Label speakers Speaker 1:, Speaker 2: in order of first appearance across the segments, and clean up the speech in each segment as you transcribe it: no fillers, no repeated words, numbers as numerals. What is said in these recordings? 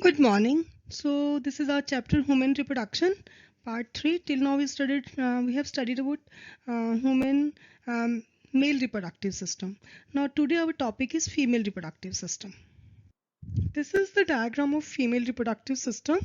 Speaker 1: Good morning. So this is our chapter Human Reproduction, part 3. Till now we have studied about human male reproductive system. Now today our topic is female reproductive system. This is the diagram of female reproductive system.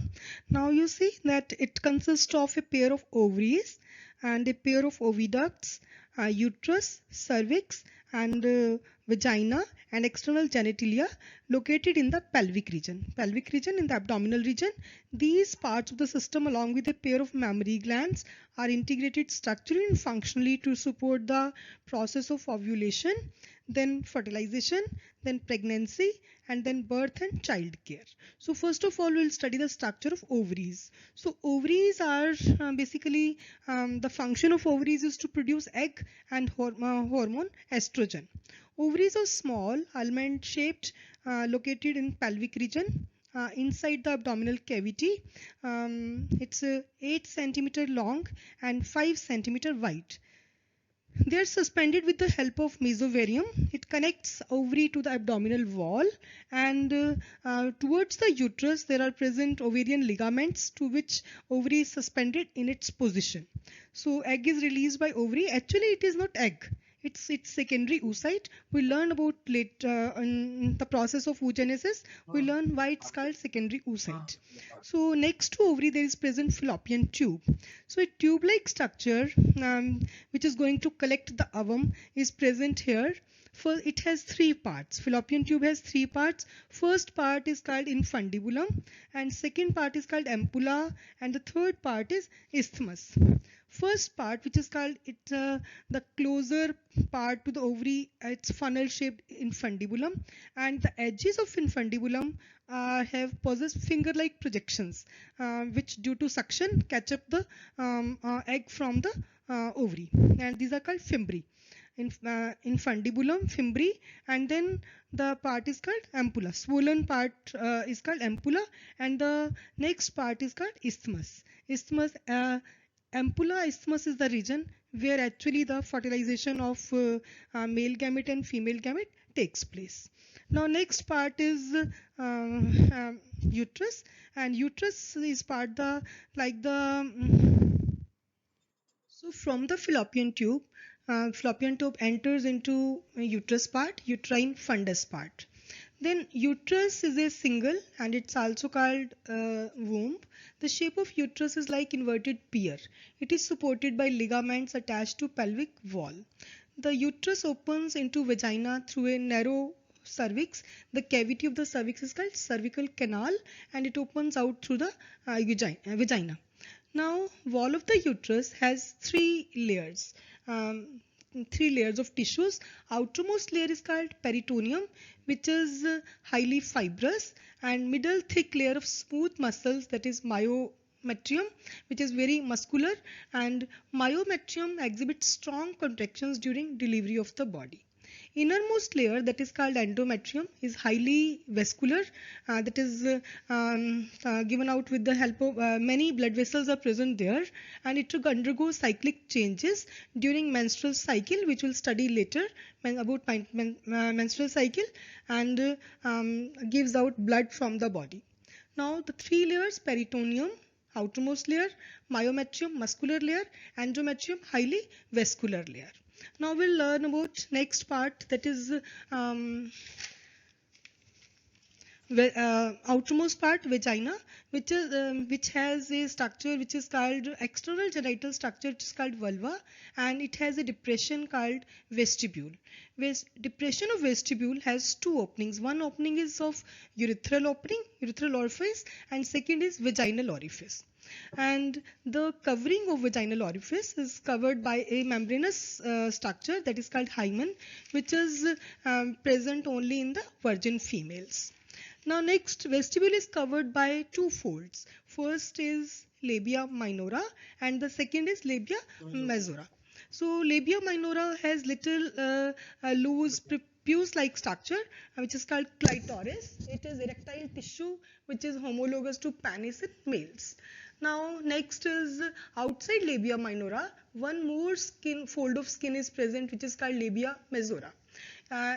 Speaker 1: Now you see that it consists of a pair of ovaries and a pair of oviducts, uterus, cervix and vagina and external genitalia located in the pelvic region. Pelvic region in the abdominal region. These parts of the system along with a pair of mammary glands are integrated structurally and functionally to support the process of ovulation, then fertilization, then pregnancy, and then birth and child care. So first of all, we'll study the structure of ovaries. So ovaries are basically the function of ovaries is to produce egg and hormone estrogen. Ovaries are small, almond shaped, located in pelvic region. Inside the abdominal cavity. It's 8 centimeter long and 5 centimeter wide. They are suspended with the help of mesovarium. It connects ovary to the abdominal wall, and towards the uterus there are present ovarian ligaments to which ovary is suspended in its position. So egg is released by ovary. Actually it is not egg. It's secondary oocyte. We learn about later in the process of oogenesis. We learn why it's called secondary oocyte. So next to ovary there is present fallopian tube. So a tube-like structure which is going to collect the ovum is present here. First, it has three parts. Fallopian tube has three parts. First part is called infundibulum, and second part is called ampulla, and the third part is isthmus. First part, which is called the closer part to the ovary, it's funnel-shaped infundibulum, and the edges of infundibulum have possess finger-like projections, which due to suction catch up the egg from the ovary, and these are called fimbriae. Infundibulum, fimbriae, and then the part is called ampulla. Swollen part is called ampulla, and the next part is called isthmus. Ampulla isthmus is the region where actually the fertilization of male gamete and female gamete takes place. Now next part is uterus, and uterus is part the like the so from the fallopian tube enters into uterus part, uterine fundus part. Then uterus is a single and it's also called womb. The shape of uterus is like inverted pear. It is supported by ligaments attached to pelvic wall. The uterus opens into vagina through a narrow cervix. The cavity of the cervix is called cervical canal and it opens out through the vagina. Now, wall of the uterus has three layers of tissues. Outermost layer is called peritoneum, which is highly fibrous, and middle thick layer of smooth muscles, that is myometrium, which is very muscular, and myometrium exhibits strong contractions during delivery of the body. Innermost layer, that is called endometrium, is highly vascular, that is given out with the help of many blood vessels are present there, and it will undergo cyclic changes during menstrual cycle, which we'll study later about menstrual cycle, and gives out blood from the body. Now the three layers: peritoneum, outermost layer; myometrium, muscular layer; endometrium, highly vascular layer. Now we'll learn about next part, that is outermost part, vagina, which has a structure which is called external genital structure, which is called vulva, and it has a depression called vestibule. Depression of vestibule has two openings. One opening is of urethral orifice, and second is vaginal orifice. And the covering of vaginal orifice is covered by a membranous structure, that is called hymen, which is present only in the virgin females. Now next, vestibule is covered by two folds. First is labia minora and the second is labia majora. So labia minora has little loose prepuce-like structure which is called clitoris. It is erectile tissue which is homologous to penis in males. Now next is outside labia minora, one more fold of skin is present which is called labia majora. Uh,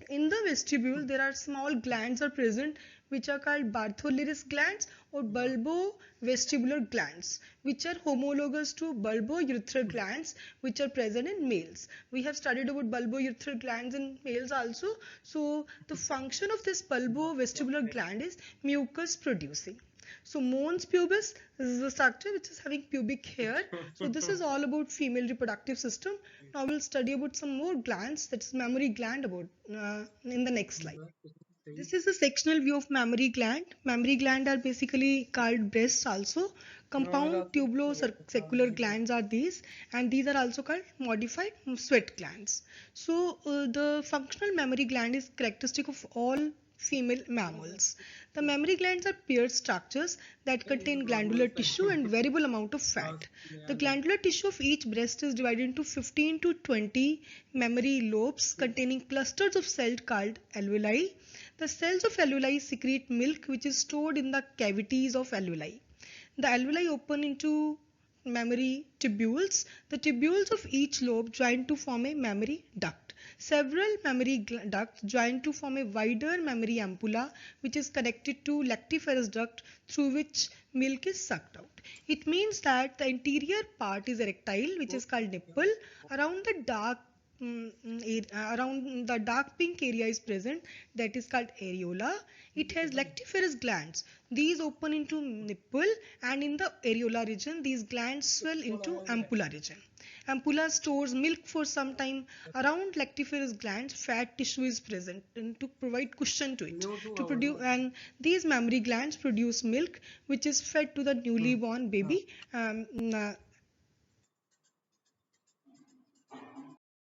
Speaker 1: in the vestibule, there are small glands are present which are called Bartholin's glands or bulbovestibular glands, which are homologous to bulbourethral glands, which are present in males. We have studied about bulbourethral glands in males also. So the function of this bulbovestibular gland is mucus producing. So mons pubis, this is the structure which is having pubic hair. So this is all about female reproductive system. Now we'll study about some more glands, that's mammary gland about in the next slide. This is a sectional view of mammary gland. Mammary gland are basically called breasts also. Compound tubulosecular glands are these, and these are also called modified sweat glands. So the functional mammary gland is characteristic of all female mammals. The mammary glands are paired structures that contain glandular tissue and variable amount of fat. The glandular tissue of each breast is divided into 15 to 20 mammary lobes containing clusters of cells called alveoli. The cells of alveoli secrete milk which is stored in the cavities of alveoli. The alveoli open into mammary tubules. The tubules of each lobe join to form a mammary duct. Several mammary ducts join to form a wider mammary ampulla which is connected to lactiferous duct through which milk is sucked out. It means that the interior part is erectile, which is called nipple. Around the dark pink area is present, that is called areola. It has lactiferous glands. These open into nipple, and in the areola region these glands swell into ampulla region. Ampulla stores milk for some time. Around lactiferous glands, fat tissue is present and to provide cushion to it. To produce, and these mammary glands produce milk, which is fed to the newly born baby